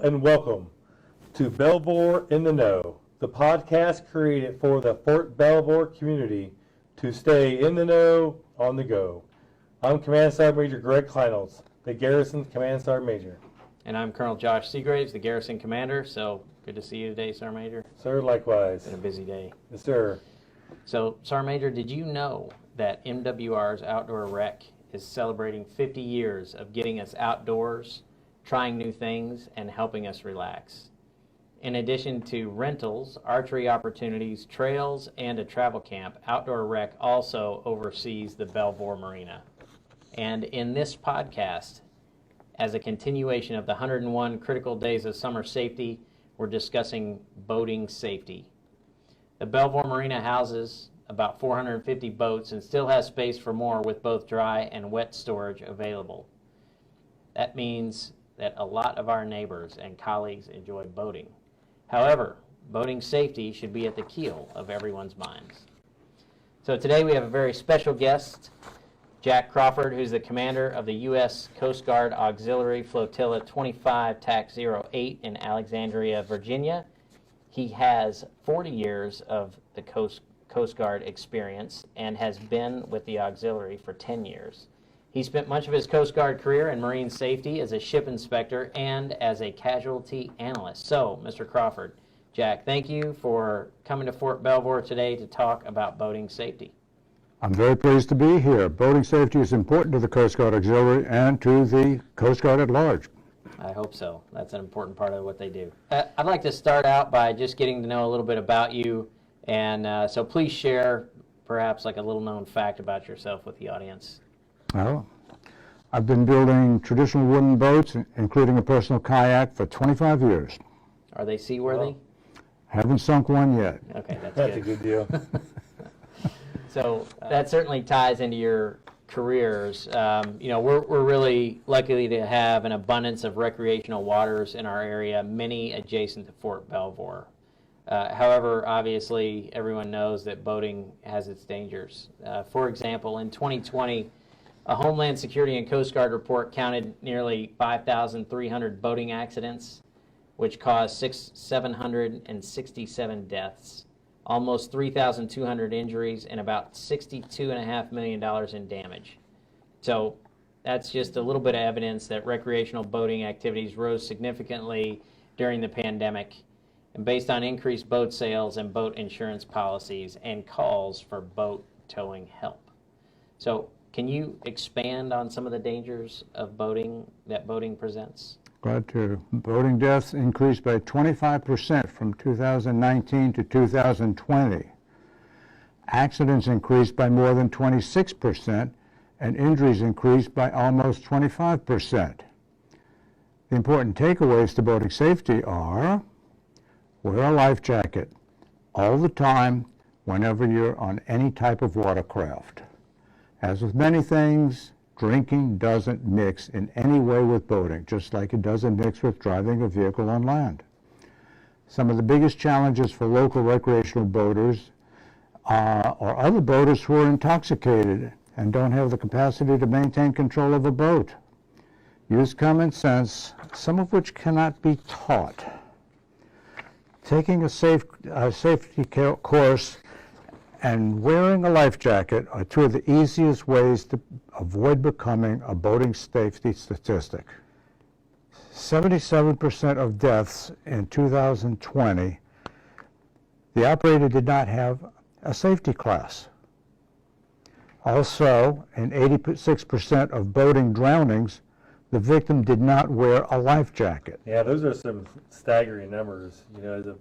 and welcome to Belvoir in the Know, the podcast created for the Fort Belvoir community to stay in the know on the go. I'm Command Sergeant Major Greg Kleinholz, the Garrison Command Sergeant Major. And I'm Colonel Josh Seagraves, the Garrison Commander. So good to see you today, Sergeant Major. Sir, likewise. It's been a busy day. Yes, sir. So, Sergeant Major, did you know that MWR's Outdoor Rec is celebrating 50 years of getting us outdoors, trying new things, and helping us relax? In addition to rentals, archery opportunities, trails, and a travel camp, Outdoor Rec also oversees the Belvoir Marina. And in this podcast, as a continuation of the 101 Critical Days of Summer Safety, we're discussing boating safety. The Belvoir Marina houses about 450 boats and still has space for more with both dry and wet storage available. That means that a lot of our neighbors and colleagues enjoy boating. However, boating safety should be at the keel of everyone's minds. So today we have a very special guest, Jack Crawford, who's the commander of the U.S. Coast Guard Auxiliary Flotilla 25 TAC 08 in Alexandria, Virginia. He has 40 years of the Coast Guard experience and has been with the Auxiliary for 10 years. He spent much of his Coast Guard career in marine safety as a ship inspector and as a casualty analyst. So, Mr. Crawford, Jack, thank you for coming to Fort Belvoir today to talk about boating safety. I'm very pleased to be here. Boating safety is important to the Coast Guard Auxiliary and to the Coast Guard at large. I hope so. That's an important part of what they do. I'd like to start out by just getting to know a little bit about you, and so please share perhaps like a little known fact about yourself with the audience. Well, I've been building traditional wooden boats, including a personal kayak, for 25 years. Are they seaworthy? Haven't sunk one yet. Okay, that's That's good. a good deal. So that certainly ties into your careers. We're really lucky to have an abundance of recreational waters in our area, many adjacent to Fort Belvoir. However, obviously, everyone knows that boating has its dangers. For example, in 2020, a Homeland Security and Coast Guard report counted nearly 5,300 boating accidents, which caused 767 deaths, almost 3,200 injuries, and about $62.5 million in damage. So that's just a little bit of evidence that recreational boating activities rose significantly during the pandemic, and based on increased boat sales and boat insurance policies and calls for boat towing help. So can you expand on some of the dangers of boating that boating presents? Glad to. Boating deaths increased by 25% from 2019 to 2020. Accidents increased by more than 26%, and injuries increased by almost 25%. The important takeaways to boating safety are: wear a life jacket all the time whenever you're on any type of watercraft. As with many things, drinking doesn't mix in any way with boating, just like it doesn't mix with driving a vehicle on land. Some of the biggest challenges for local recreational boaters are other boaters who are intoxicated and don't have the capacity to maintain control of a boat. Use common sense, some of which cannot be taught. Taking a safety course and wearing a life jacket are two of the easiest ways to avoid becoming a boating safety statistic. 77% of deaths in 2020, the operator did not have a safety class. Also, in 86% of boating drownings, the victim did not wear a life jacket. Yeah, those are some staggering numbers. As a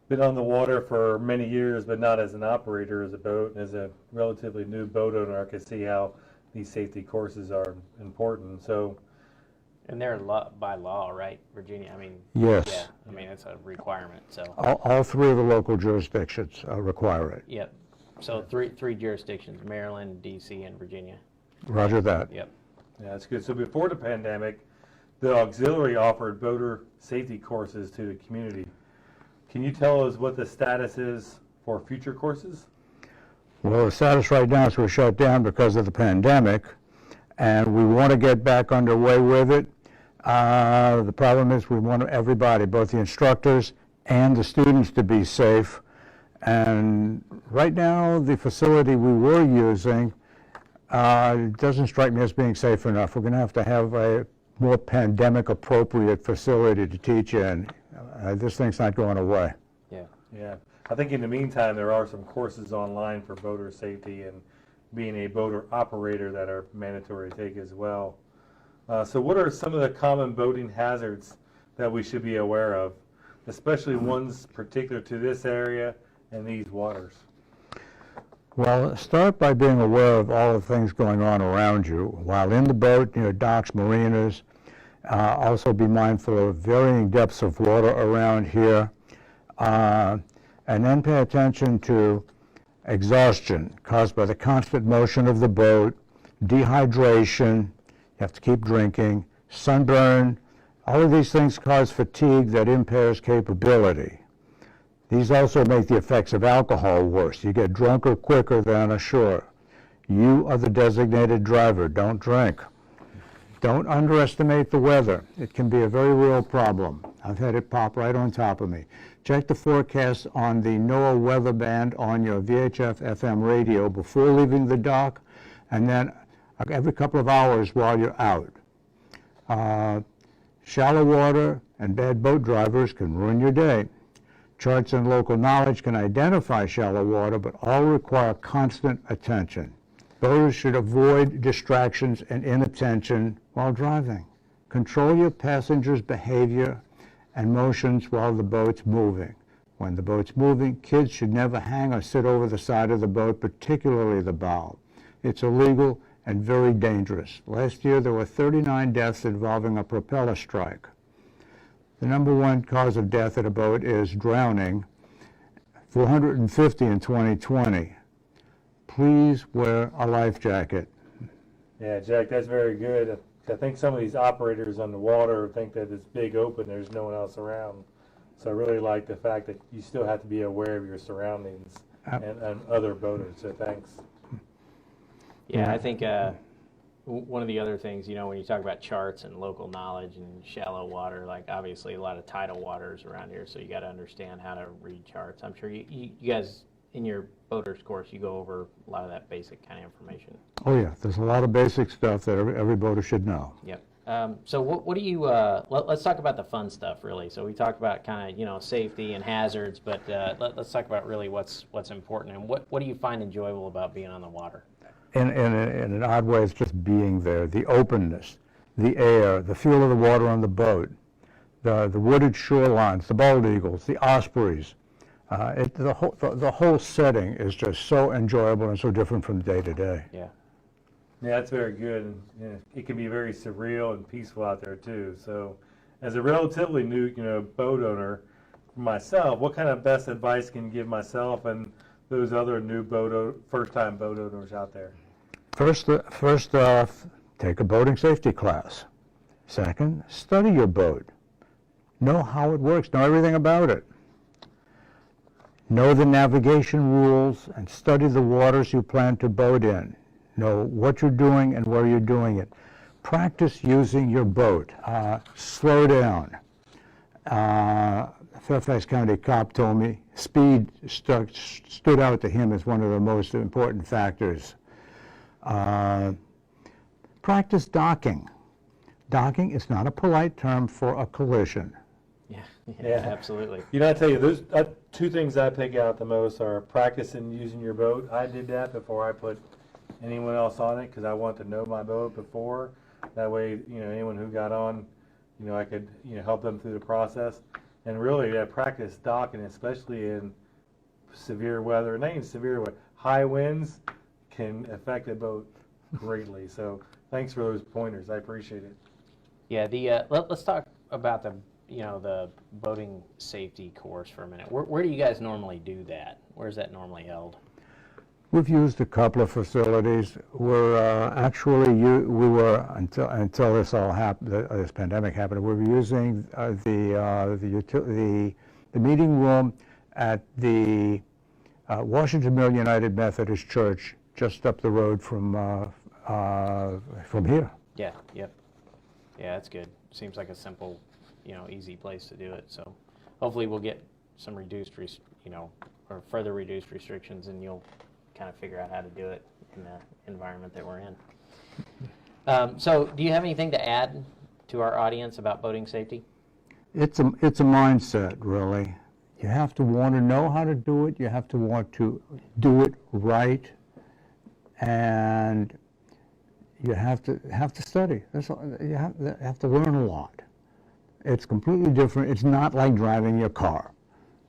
been on the water for many years, but not as an operator as a boat. And as a relatively new boat owner, I can see how these safety courses are important. So, and they're by law, right, Virginia? I mean, yes. Yeah, I mean, it's a requirement. So all three of the local jurisdictions require it. Yep. So three jurisdictions: Maryland, D.C., and Virginia. Roger that. Yep. yeah, that's good. So before the pandemic, the auxiliary offered boater safety courses to the community. Can you tell us what the status is for future courses? Well, the status right now is we're shut down because of the pandemic, and we want to get back underway with it. The problem is we want everybody, both the instructors and the students, to be safe. And right now, the facility we were using doesn't strike me as being safe enough. We're going to have a more pandemic-appropriate facility to teach in. This thing's not going away. Yeah. I think in the meantime, there are some courses online for boater safety and being a boater operator that are mandatory to take as well. So what are some of the common boating hazards that we should be aware of, especially ones particular to this area and these waters? Well, start by being aware of all the things going on around you while in the boat, docks, marinas. Also be mindful of varying depths of water around here. And then pay attention to exhaustion caused by the constant motion of the boat, dehydration, you have to keep drinking, sunburn. All of these things cause fatigue that impairs capability. These also make the effects of alcohol worse. You get drunker quicker than ashore. You are the designated driver. Don't drink. Don't underestimate the weather. It can be a very real problem. I've had it pop right on top of me. Check the forecast on the NOAA weather band on your VHF FM radio before leaving the dock, and then every couple of hours while you're out. Shallow water and bad boat drivers can ruin your day. Charts and local knowledge can identify shallow water, but all require constant attention. Boaters should avoid distractions and inattention while driving. Control your passengers' behavior and motions while the boat's moving. When the boat's moving, kids should never hang or sit over the side of the boat, particularly the bow. It's illegal and very dangerous. Last year, there were 39 deaths involving a propeller strike. The number one cause of death at a boat is drowning, 450 in 2020. Please wear a life jacket. Yeah, Jack, that's very good. I think some of these operators on the water think that it's big open, there's no one else around. So I really like the fact that you still have to be aware of your surroundings and other boaters, so thanks. Yeah, I think one of the other things, when you talk about charts and local knowledge and shallow water, like obviously a lot of tidal waters around here, so you got to understand how to read charts. I'm sure you guys, in your boaters course, you go over a lot of that basic kind of information. Oh yeah, there's a lot of basic stuff that every boater should know. Yep. So what do you, let's talk about the fun stuff, really. So we talked about kind of, safety and hazards, but let's talk about really what's important, and what do you find enjoyable about being on the water? In an odd way, it's just being there, the openness, the air, the feel of the water on the boat, the wooded shorelines, the bald eagles, the ospreys. The whole setting is just so enjoyable and so different from day to day. Yeah. Yeah, that's very good. And, it can be very surreal and peaceful out there too. So, as a relatively new, boat owner, for myself, what kind of best advice can you give myself and those other new first-time boat owners out there? First off, take a boating safety class. Second, study your boat. Know how it works. Know everything about it. Know the navigation rules and study the waters you plan to boat in. Know what you're doing and where you're doing it. Practice using your boat. Slow down. Fairfax County cop told me speed stood out to him as one of the most important factors. Practice docking. Docking is not a polite term for a collision. Yeah, absolutely. I tell you, those two things I pick out the most are practicing using your boat. I did that before I put anyone else on it because I want to know my boat before. That way, anyone who got on, I could, help them through the process. And really, practice docking, especially in severe weather. Not even severe weather. High winds can affect a boat greatly. So thanks for those pointers. I appreciate it. Yeah, let's talk about the boating safety course for a minute. Where do you guys normally do that? Where's that normally held? We've used a couple of facilities. We're we were until this all happened, this pandemic happened. We were using the meeting room at the Washington Mill United Methodist Church, just up the road from here. Yeah. Yep. Yeah, that's good. Seems like a simple, easy place to do it. So hopefully we'll get some reduced, or further reduced restrictions, and you'll kind of figure out how to do it in the environment that we're in. So do you have anything to add to our audience about boating safety? It's a mindset, really. You have to want to know how to do it. You have to want to do it right, and you have to study. That's all. You have to learn a lot. It's completely different. It's not like driving your car.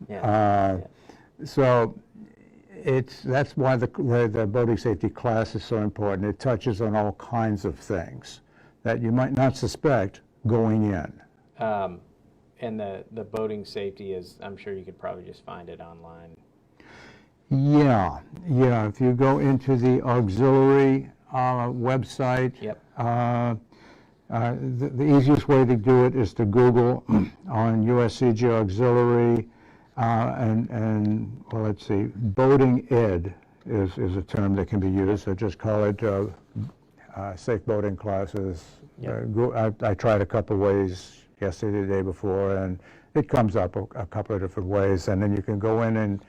Yeah. So that's why the boating safety class is so important. It touches on all kinds of things that you might not suspect going in. And the boating safety is, I'm sure you could probably just find it online. Yeah. If you go into the auxiliary website, Yep. The easiest way to do it is to Google on USCG Auxiliary, and well, let's see, boating ed is a term that can be used. So just call it safe boating classes. Yep. I tried a couple ways yesterday, the day before, and it comes up a couple of different ways, and then you can go in and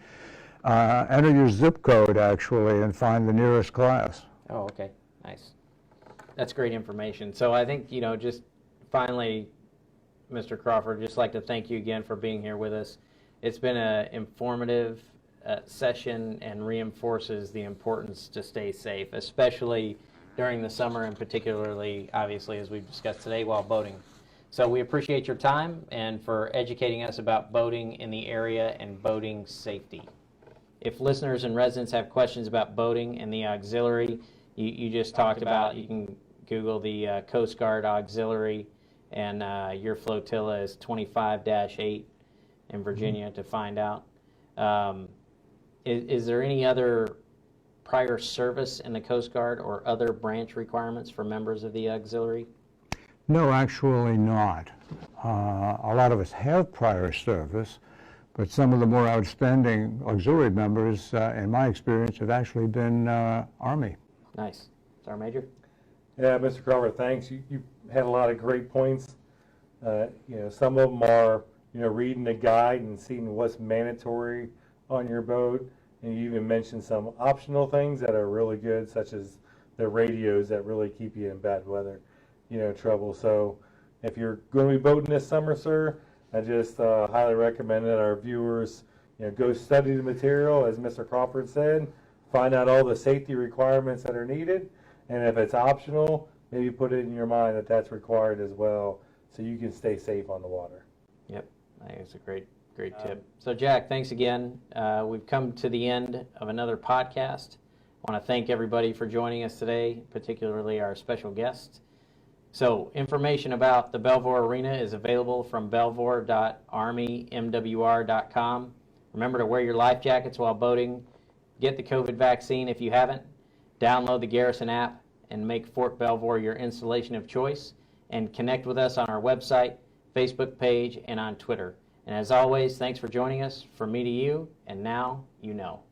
enter your zip code, actually, and find the nearest class. Oh, okay. Nice. That's great information. So I think, just finally, Mr. Crawford, just like to thank you again for being here with us. It's been an informative session and reinforces the importance to stay safe, especially during the summer and particularly, obviously, as we've discussed today, while boating. So we appreciate your time and for educating us about boating in the area and boating safety. If listeners and residents have questions about boating and the auxiliary you just talked about, you can Google the Coast Guard Auxiliary, and your flotilla is 25-8 in Virginia to find out. Is there any other prior service in the Coast Guard or other branch requirements for members of the auxiliary? No, actually not. A lot of us have prior service, but some of the more outstanding auxiliary members, in my experience, have actually been Army. Nice. Sergeant Major? Yeah, Mr. Crawford, thanks. You had a lot of great points. Some of them are, reading the guide and seeing what's mandatory on your boat. And you even mentioned some optional things that are really good, such as the radios that really keep you in bad weather, trouble. So if you're going to be boating this summer, sir, I just highly recommend that our viewers, go study the material, as Mr. Crawford said, find out all the safety requirements that are needed, and if it's optional, maybe put it in your mind that that's required as well, so you can stay safe on the water. Yep, I think it's a great tip. So Jack, thanks again. We've come to the end of another podcast. I want to thank everybody for joining us today, particularly our special guest. So information about the Belvoir Arena is available from belvoir.armymwr.com. Remember to wear your life jackets while boating. Get the COVID vaccine if you haven't. Download the Garrison app and make Fort Belvoir your installation of choice. And connect with us on our website, Facebook page, and on Twitter. And as always, thanks for joining us. From me to you, and now you know.